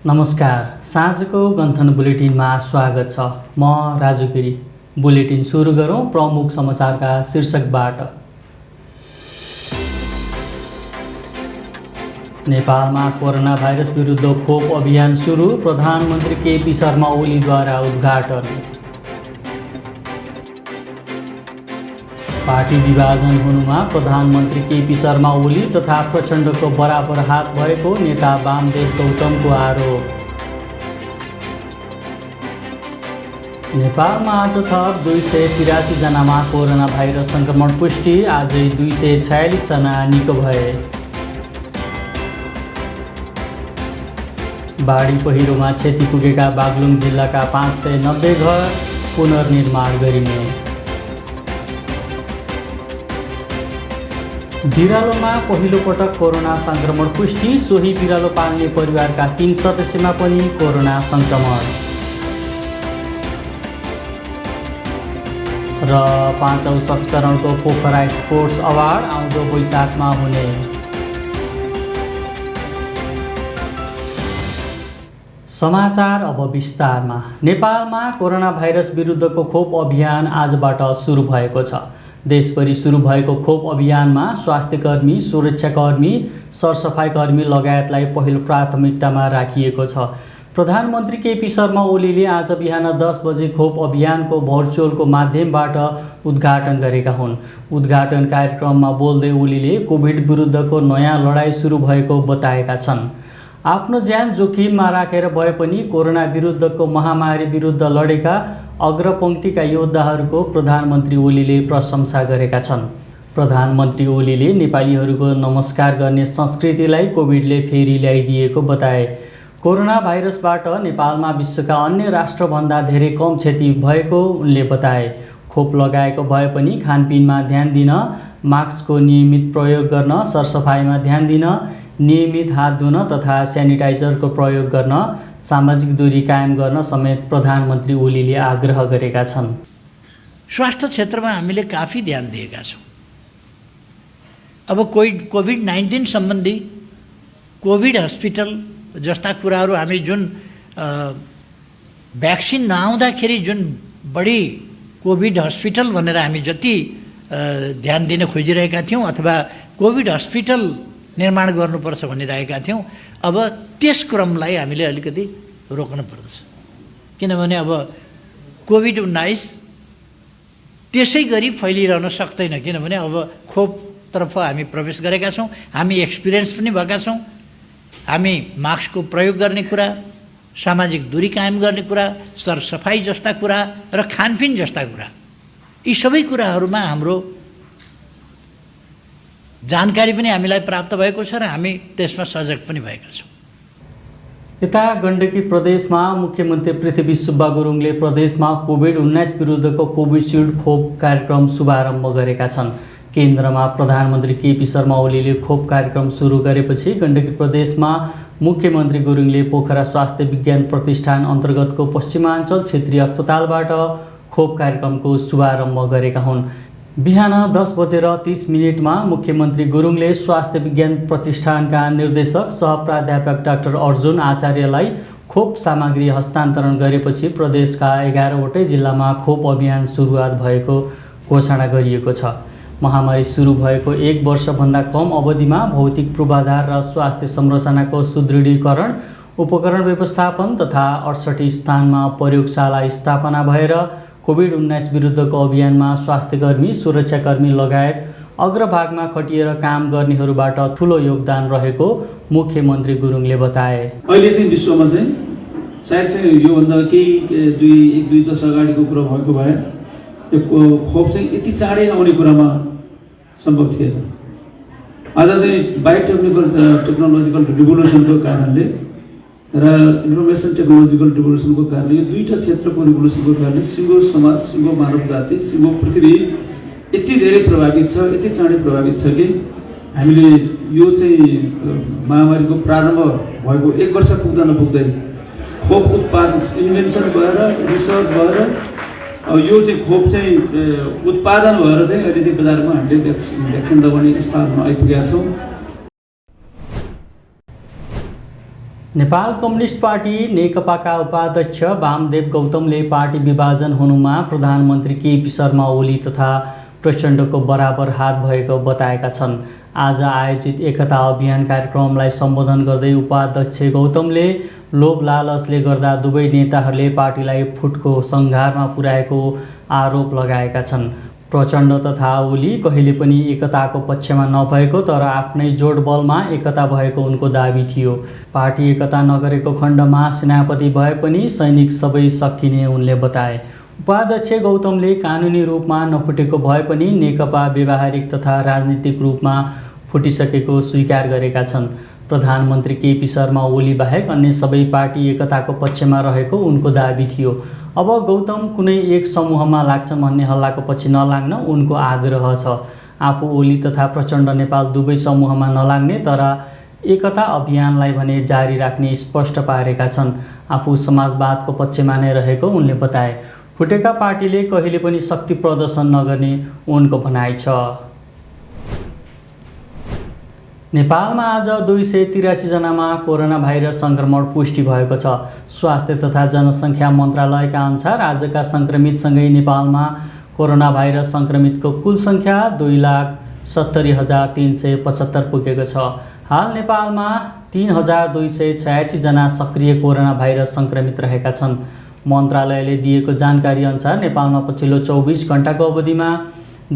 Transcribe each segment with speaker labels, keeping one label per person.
Speaker 1: नमस्कार, साँझको गन्थन बुलेटिनमा स्वागत छ। म राजु गिरी। बुलेटिन सुरु गरौँ प्रमुख समाचारका शीर्षकबाट। नेपालमा कोरोना भाइरस विरुद्ध खोप अभियान सुरु, प्रधानमन्त्री केपी शर्मा ओलीद्वारा उद्घाटन। पार्टी विभाजन हुनुमा प्रधानमन्त्री केपी शर्मा ओली तथा प्रचण्डको बराबर हात भएको नेता वामदेव गौतमको आरोप। नेपालमा आज थप 283 जनामा कोरोना भाइरस संक्रमण पुष्टि, आजै 246 जना निको भए। बाढी पहिरोमा क्षति पुगेका बागलुङ जिल्लाका 590 घर पुनर्निर्माण गरिने। बिरालोमा पहिलो पटक कोरोना संक्रमण पुष्टि, सोही बिरालो पाल्ने परिवारका 3 सदस्यमा पनि कोरोना संक्रमण। र 5औं संस्करणको पोखरा स्पोर्ट्स अवार्ड आउँदो वैशाखमा हुने। समाचार अब विस्तारमा। नेपालमा कोरोना भाइरस विरुद्धको खोप अभियान आजबाट सुरु भएको छ। देशभरि सुरु भएको खोप अभियानमा स्वास्थ्यकर्मी, सुरक्षाकर्मी, सरसफाइकर्मी लगायतलाई पहिलो प्राथमिकतामा राखिएको छ। प्रधानमन्त्री केपी शर्मा ओलीले आज बिहान 10 बजे खोप अभियानको भर्चुअलको माध्यमबाट उद्घाटन गरेका हुन्। उद्घाटन कार्यक्रममा बोल्दै ओलीले कोभिड विरुद्धको नयाँ लडाईँ सुरु भएको बताएका छन्। आफ्नो ज्यान जोखिममा राखेर भए पनि कोरोना विरुद्धको महामारी विरुद्ध लडेका अग्रपङ्क्तिका योद्धाहरूको प्रधानमन्त्री ओलीले प्रशंसा गरेका छन्। प्रधानमन्त्री ओलीले नेपालीहरूको नमस्कार गर्ने संस्कृतिलाई कोभिडले फेरि ल्याइदिएको बताए। कोरोना भाइरसबाट नेपालमा विश्वका अन्य राष्ट्रभन्दा धेरै कम क्षति भएको उनले बताए। खोप लगाएको भए पनि खानपिनमा ध्यान दिन, मास्कको नियमित प्रयोग गर्न, सरसफाइमा ध्यान दिन, नियमित हात धुन तथा सेनिटाइजरको प्रयोग गर्न, सामाजिक दूरी कायम गर्न समेत प्रधानमन्त्री ओलीले आग्रह गरेका छन्।
Speaker 2: स्वास्थ्य क्षेत्रमा हामीले काफी ध्यान दिएका छौँ। अब कोभिड-19 सम्बन्धी कोभिड हस्पिटल जस्ता कुराहरू हामी जुन भ्याक्सिन नआउँदाखेरि जुन बढी कोभिड हस्पिटल भनेर हामी जति ध्यान दिन खोजिरहेका थियौँ अथवा कोभिड हस्पिटल निर्माण गर्नुपर्छ भनिरहेका थियौँ, अब त्यस क्रमलाई हामीले अलिकति रोक्न पर्दछ। किनभने अब कोभिड-19 त्यसै गरी फैलिरहन सक्दैन। किनभने अब खोपतर्फ हामी प्रवेश गरेका छौँ, हामी एक्सपिरियन्स पनि भएका छौँ। हामी मास्कको प्रयोग गर्ने कुरा, सामाजिक दूरी कायम गर्ने कुरा, सरसफाइ जस्ता कुरा र खानपिन जस्ता कुरा, यी सबै कुराहरूमा हाम्रो जानकारी पनि हामीलाई प्राप्त भएको छ र हामी त्यसमा सजग पनि भएका छौँ।
Speaker 1: यता गण्डकी प्रदेशमा मुख्यमन्त्री पृथ्वी सुब्बा गुरुङले प्रदेशमा कोभिड-19 विरुद्धको कोभिसिल्ड खोप कार्यक्रम शुभारम्भ गरेका छन्। केन्द्रमा प्रधानमन्त्री केपी शर्मा ओलीले खोप कार्यक्रम सुरु गरेपछि गण्डकी प्रदेशमा मुख्यमन्त्री गुरुङले पोखरा स्वास्थ्य विज्ञान प्रतिष्ठान अन्तर्गतको पश्चिमाञ्चल क्षेत्रीय अस्पतालबाट खोप कार्यक्रमको शुभारम्भ गरेका हुन्। बिहान 10:30 मुख्यमन्त्री गुरुङले स्वास्थ्य विज्ञान प्रतिष्ठानका निर्देशक सह प्राध्यापक डाक्टर अर्जुन आचार्यलाई खोप सामग्री हस्तान्तरण गरेपछि प्रदेशका 11वटै जिल्लामा खोप अभियान सुरुवात भएको घोषणा गरिएको छ। महामारी सुरु भएको 1 वर्षभन्दा कम अवधिमा भौतिक पूर्वाधार र स्वास्थ्य संरचनाको सुदृढीकरण, उपकरण व्यवस्थापन तथा 68 स्थानमा प्रयोगशाला स्थापना भएर कोभिड-19 विरुद्धको अभियानमा स्वास्थ्यकर्मी, सुरक्षाकर्मी लगायत अग्रभागमा खटिएर काम गर्नेहरूबाट ठुलो योगदान रहेको मुख्यमन्त्री गुरुङले बताए।
Speaker 3: अहिले चाहिँ विश्वमा चाहिँ सायद चाहिँ योभन्दा केही 1-2 दशक अगाडिको कुरा भएको भए यो खोप चाहिँ यति चाँडै आउने कुरामा सम्भव थिएन। आज चाहिँ टेक्नोलोजिकल रिभोल्युसनको कारणले र इन्फर्मेसन टेक्नोलोजिकल रिभोल्युसनको कारणले यो दुईटा क्षेत्रको रिभोल्युसनको कारणले सिङ्गो समाज, सिङ्गो मानव जाति, सिङ्गो पृथ्वी यति धेरै प्रभावित छ, यति चाँडै प्रभावित छ कि हामीले यो चाहिँ महामारीको प्रारम्भ भएको 1 वर्ष पुग्दा नपुग्दै खोप उत्पादन इन्भेन्सन भएर, रिसर्च भएर यो चाहिँ खोप चाहिँ उत्पादन भएर चाहिँ अहिले चाहिँ बजारमा हामीले भ्याक्सिन लगाउने स्तरमा आइपुगेका छौँ।
Speaker 1: नेपाल कम्युनिस्ट पार्टी नेकपाका उपाध्यक्ष वामदेव गौतमले पार्टी विभाजन हुनुमा प्रधानमन्त्री केपी शर्मा ओली तथा प्रचण्डको बराबर हात भएको बताएका छन्। आज आयोजित एकता अभियान कार्यक्रमलाई सम्बोधन गर्दै उपाध्यक्ष गौतमले लोभ लालचले गर्दा दुवै नेताहरूले पार्टीलाई फुटको सङ्घारमा पुर्याएको आरोप लगाएका छन्। प्रचण्ड तथा ओली कहिले पनि एकताको पक्षमा नभएको तर आफ्नै जोडबलमा एकता भएको उनको दाबी थियो। पार्टी एकता नगरेको खण्डमा सेनापति भए पनि सैनिक सबै सकिने उनले बताए। उपाध्यक्ष गौतमले कानुनी रूपमा नफुटेको भए पनि नेकपा व्यावहारिक तथा राजनीतिक रूपमा फुटिसकेको स्वीकार गरेका छन्। प्रधानमन्त्री केपी शर्मा ओली बाहेक अन्य सबै पार्टी एकताको पक्षमा रहेको उनको दाबी थियो। अब गौतम कुनै एक समूहमा लाग्छन् भन्ने हल्लाको पछि नलाग्न उनको आग्रह छ। आफू ओली तथा प्रचण्ड नेपाल दुवै समूहमा नलाग्ने तर एकता अभियानलाई भने जारी राख्ने स्पष्ट पारेका छन्। आफू समाजवादको पक्षमा नै रहेको उनले बताए। फुटेका पार्टीले कहिले पनि शक्ति प्रदर्शन नगर्ने उनको भनाइ छ। नेपालमा आज 283 जनामा कोरोना भाइरस सङ्क्रमण पुष्टि भएको छ। स्वास्थ्य तथा जनसङ्ख्या मन्त्रालयका अनुसार आजका सङ्क्रमितसँगै नेपालमा कोरोना भाइरस सङ्क्रमितको कुल सङ्ख्या 2,70,375 पुगेको छ। हाल नेपालमा 3,286 जना सक्रिय कोरोना भाइरस सङ्क्रमित रहेका छन्। मन्त्रालयले दिएको जानकारी अनुसार नेपालमा पछिल्लो 24 घण्टाको अवधिमा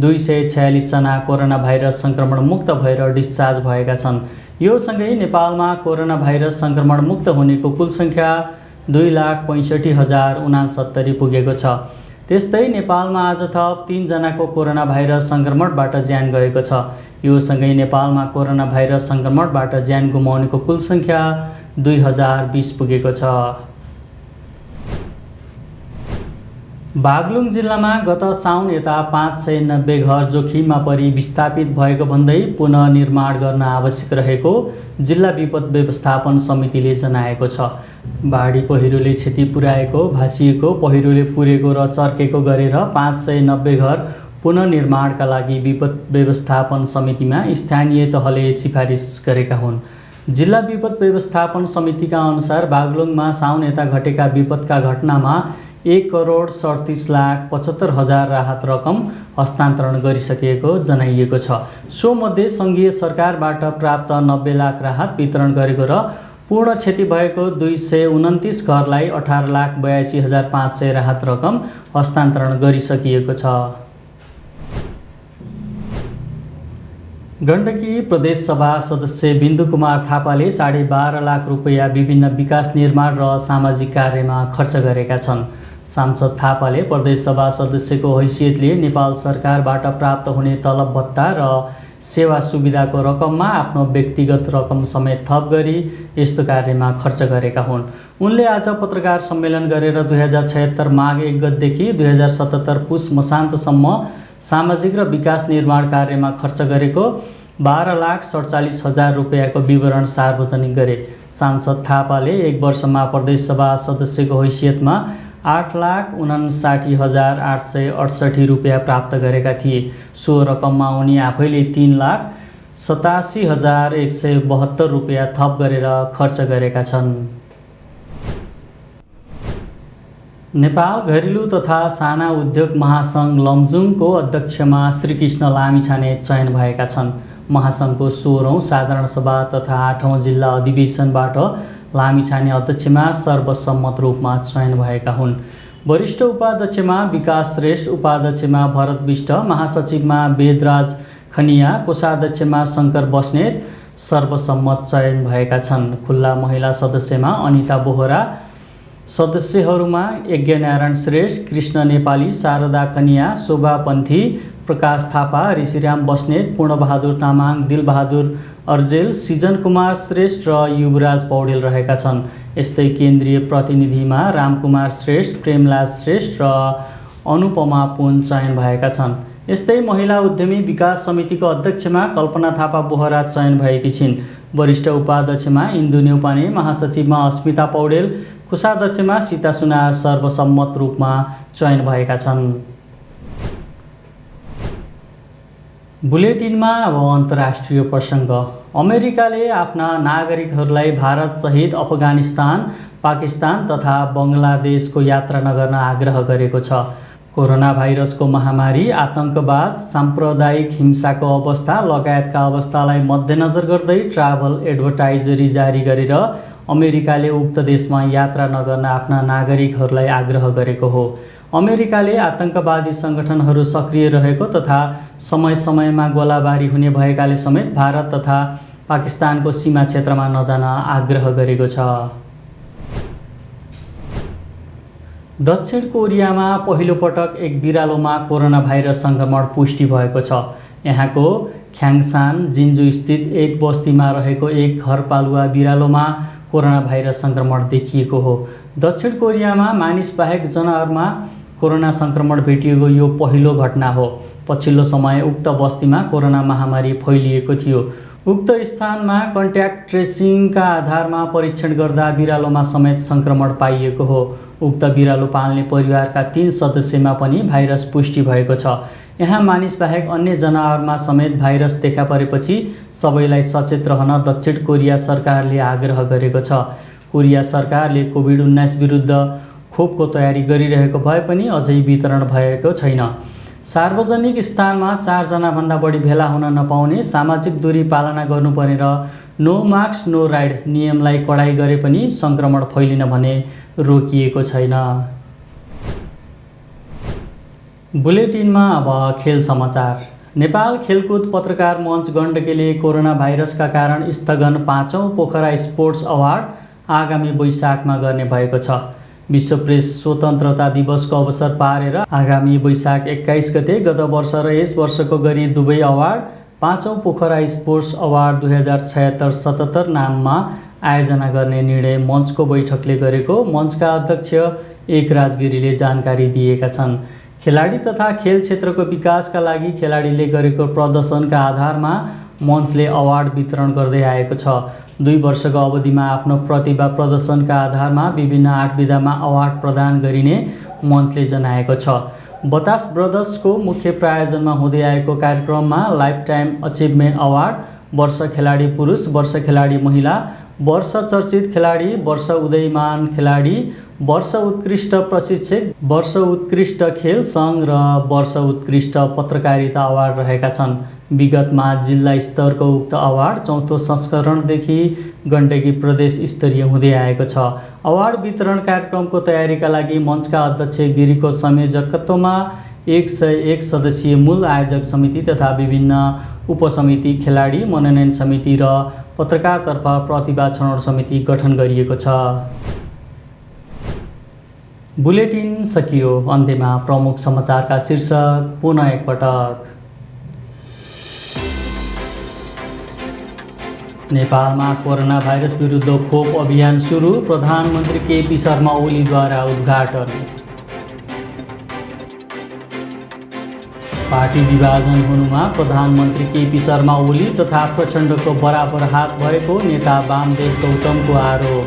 Speaker 1: 246 जना कोरोना भाइरस सङ्क्रमण मुक्त भएर डिस्चार्ज भएका छन्। यो सँगै नेपालमा कोरोना भाइरस सङ्क्रमण मुक्त हुनेको कुल सङ्ख्या 2,65,069 पुगेको छ। त्यस्तै नेपालमा आज थप 3 जनाको कोरोना भाइरस सङ्क्रमणबाट ज्यान गएको छ। यो सँगै नेपालमा कोरोना भाइरस सङ्क्रमणबाट ज्यान गुमाउनेको कुल सङ्ख्या 2020 पुगेको छ। बागलुङ जिल्लामा गत साउन यता 590 घर जोखिममा परि विस्थापित भएको भन्दै पुनर्निर्माण गर्न आवश्यक रहेको जिल्ला विपद व्यवस्थापन समितिले जनाएको छ। बाढी पहिरोले क्षति पुर्याएको, भासिएको, पहिरोले पुरेको र चर्केको गरेर 590 घर पुनर्निर्माणका लागि विपद व्यवस्थापन समितिमा स्थानीय तहले सिफारिस गरेका हुन्। जिल्ला विपद व्यवस्थापन समितिका अनुसार बागलुङमा साउन यता घटेका विपदका घटनामा 1,37,75,000 राहत रकम हस्तान्तरण गरिसकिएको जनाइएको छ। सो मध्ये सङ्घीय सरकारबाट प्राप्त 90 लाख राहत वितरण गरेको र पूर्ण क्षति भएको 229 घरलाई 18,82,500 राहत रकम हस्तान्तरण गरिसकिएको छ। गण्डकी प्रदेशसभा सदस्य बिन्दु कुमार थापाले 12.5 लाख रुपैयाँ विभिन्न विकास निर्माण र सामाजिक कार्यमा खर्च गरेका छन्। सांसद थापाले प्रदेशसभा सदस्यको हैसियतले नेपाल सरकारबाट प्राप्त हुने तलब भत्ता र सेवा सुविधाको रकममा आफ्नो व्यक्तिगत रकम समेत थप गरी यस्तो कार्यमा खर्च गरेका हुन्। उनले आज पत्रकार सम्मेलन गरेर 2076 माघ 1 गतेदेखि 2077 पुस मसान्तसम्म सामाजिक र विकास निर्माण कार्यमा खर्च गरेको 12,47,000 रुपैयाँको विवरण सार्वजनिक गरे। सांसद थापाले 1 वर्षमा प्रदेशसभा सदस्यको हैसियतमा 8,59,868 रुपैयाँ प्राप्त गरेका थिए। सो रकममा उनी आफैले 3,87,172 रुपैयाँ थप गरेर खर्च गरेका छन्। नेपाल घरेलु तथा साना उद्योग महासङ्घ लमजुङको अध्यक्षमा श्रीकृष्ण लामिछाने चयन भएका छन्। महासङ्घको 16औं साधारण सभा तथा 8औं जिल्ला अधिवेशनबाट लामिछाने अध्यक्षमा सर्वसम्मत रूपमा चयन भएका हुन्। वरिष्ठ उपाध्यक्षमा विकास श्रेष्ठ, उपाध्यक्षमा भरत विष्ट, महासचिवमा वेदराज खनिया, कोषाध्यक्षमा शङ्कर बस्नेत सर्वसम्मत चयन भएका छन्। खुल्ला महिला सदस्यमा अनिता बोहरा, सदस्यहरूमा यज्ञनारायण श्रेष्ठ, कृष्ण नेपाली, शारदा खनिया, शोभा पन्थी, प्रकाश थापा, ऋषिराम बस्नेत, पूर्णबहादुर तामाङ, दिलबहादुर अर्जेल, सिजन कुमार श्रेष्ठ र युवराज पौडेल रहेका छन्। यस्तै केन्द्रीय प्रतिनिधिमा रामकुमार श्रेष्ठ, प्रेमलाल श्रेष्ठ र अनुपमा पुन चयन भएका छन्। यस्तै महिला उद्यमी विकास समितिको अध्यक्षमा कल्पना थापा बोहरा चयन भएकी छिन्। वरिष्ठ उपाध्यक्षमा इन्दु न्यौपाने, महासचिवमा अस्मिता पौडेल, कोषाध्यक्षमा सीता सुनार सर्वसम्मत रूपमा चयन भएका छन्। बुलेटिनमा अब अन्तर्राष्ट्रिय प्रसङ्ग। अमेरिकाले आफ्ना नागरिकहरूलाई भारतसहित अफगानिस्तान, पाकिस्तान तथा बङ्गलादेशको यात्रा नगर्न आग्रह गरेको छ। कोरोना भाइरसको महामारी, आतंकवाद, साम्प्रदायिक हिंसाको अवस्था लगायतका अवस्थालाई मध्यनजर गर्दै ट्राभल एडभर्टाइजरी जारी गरेर अमेरिकाले उक्त देशमा यात्रा नगर्न आफ्ना नागरिकहरूलाई आग्रह गरेको हो। अमेरिकाले आतंकवादी सङ्गठनहरू सक्रिय रहेको तथा समय समयमा गोलाबारी हुने भएकाले समेत भारत तथा पाकिस्तानको सीमा क्षेत्रमा नजान आग्रह गरेको छ। दक्षिण कोरियामा पहिलो पटक एक बिरालोमा कोरोना भाइरस सङ्क्रमण पुष्टि भएको छ। यहाँको ख्याङसान जिन्जु स्थित एक बस्तीमा रहेको एक घरपालुवा बिरालोमा कोरोना भाइरस सङ्क्रमण देखिएको हो। दक्षिण कोरियामा मानिसबाहेक जनावरमा कोरोना सङ्क्रमण भेटिएको यो पहिलो घटना हो। पछिल्लो समय उक्त बस्तीमा कोरोना महामारी फैलिएको थियो। उक्त स्थानमा कन्ट्याक्ट ट्रेसिङका आधारमा परीक्षण गर्दा बिरालोमा समेत सङ्क्रमण पाइएको हो। उक्त बिरालो पाल्ने परिवारका 3 सदस्यमा पनि भाइरस पुष्टि भएको छ। यहाँ मानिसबाहेक अन्य जनावरमा समेत भाइरस देखा परेपछि सबैलाई सचेत रहन दक्षिण कोरिया सरकारले आग्रह गरेको छ। कोरिया सरकारले कोभिड-19 विरुद्ध खोपको तयारी गरिरहेको भए पनि अझै वितरण भएको छैन। सार्वजनिक स्थानमा 4 जनाभन्दा बढी भेला हुन नपाउने, सामाजिक दूरी पालना गर्नुपर्ने र नो मास्क नो राइड नियमलाई कडाई गरे पनि सङ्क्रमण फैलिन भने रोकिएको छैन। बुलेटिनमा अब खेल समाचार। नेपाल खेलकुद पत्रकार मञ्च गण्डकीले कोरोना भाइरसका कारण स्थगन 5औं पोखरा स्पोर्ट्स अवार्ड आगामी वैशाखमा गर्ने भएको छ। विश्व प्रेस स्वतन्त्रता दिवसको अवसर पारेर आगामी वैशाख 21 गते गत वर्ष र यस वर्षको गरी दुवै अवार्ड 5औं पोखरा स्पोर्ट्स अवार्ड 2076-77 नाममा आयोजना गर्ने निर्णय मञ्चको बैठकले गरेको मञ्चका अध्यक्ष एक राजगिरीले जानकारी दिएका छन्। खेलाडी तथा खेल क्षेत्रको विकासका लागि खेलाडीले गरेको प्रदर्शनका आधारमा मञ्चले अवार्ड वितरण गर्दै आएको छ। 2 वर्षको अवधिमा आफ्नो प्रतिभा प्रदर्शनका आधारमा विभिन्न 8 विधामा अवार्ड प्रदान गरिने मञ्चले जनाएको छ। बतास ब्रदर्सको मुख्य प्रायोजनमा हुँदै आएको कार्यक्रममा लाइफ टाइम अचिभमेन्ट अवार्ड, वर्ष खेलाडी पुरुष, वर्ष खेलाडी महिला, वर्ष चर्चित खेलाडी, वर्ष उदयमान खेलाडी, वर्ष उत्कृष्ट प्रशिक्षक, वर्ष उत्कृष्ट खेल सङ्घ र वर्ष उत्कृष्ट पत्रकारिता अवार्ड रहेका छन्। विगतमा जिल्ला स्तरको उक्त अवार्ड 4औं संस्करणदेखि गण्डकी प्रदेश स्तरीय हुँदै आएको छ। अवार्ड वितरण कार्यक्रमको तयारीका लागि मञ्चका अध्यक्ष गिरीको संयोजकत्वमा 101 सदस्यीय मूल आयोजक समिति तथा विभिन्न उपसमिति, खेलाडी मनोनयन समिति र पत्रकारतर्फ प्रतिभा छनौट समिति गठन गरिएको छ। बुलेटिन सकियो। अन्त्यमा प्रमुख समाचारका शीर्षक पुनः एकपटक। नेपालमा कोरोना भाइरस विरुद्ध खोप अभियान सुरु, प्रधानमन्त्री केपी शर्मा ओलीद्वारा उद्घाटन। पार्टी विभाजन हुनुमा प्रधानमन्त्री केपी शर्मा ओली तथा प्रचण्डको बराबर हात भएको नेता वामदेव गौतमको आरोप।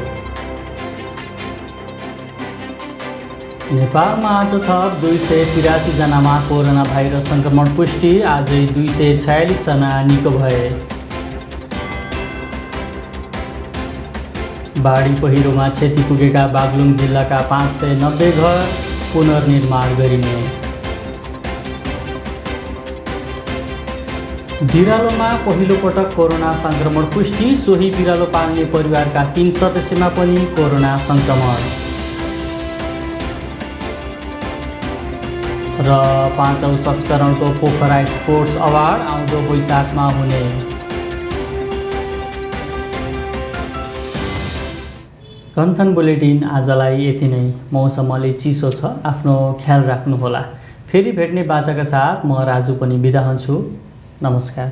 Speaker 1: नेपालमा आज थप 283 जनामा कोरोना भाइरस सङ्क्रमण पुष्टि, आजै 246 जना निको भए। बाढी पहिरोमा क्षति पुगेका बागलुङ जिल्लाका 590 घर पुनर्निर्माण गरिने। बिरालोमा पहिलो पटक कोरोना सङ्क्रमण पुष्टि, सोही बिरालो पाल्ने परिवारका 3 सदस्यमा पनि कोरोना सङ्क्रमण। र 5औं संस्करणको पोखरा स्पोर्ट्स अवार्ड आउँदो वैशाखमा हुने। कन्थन बुलेटिन आजलाई यति नै। मौसम अलि चिसो छ, आफ्नो ख्याल राख्नुहोला। फेरि भेट्ने बाचाका साथ म राजु पनि बिदा हुन्छु। नमस्कार।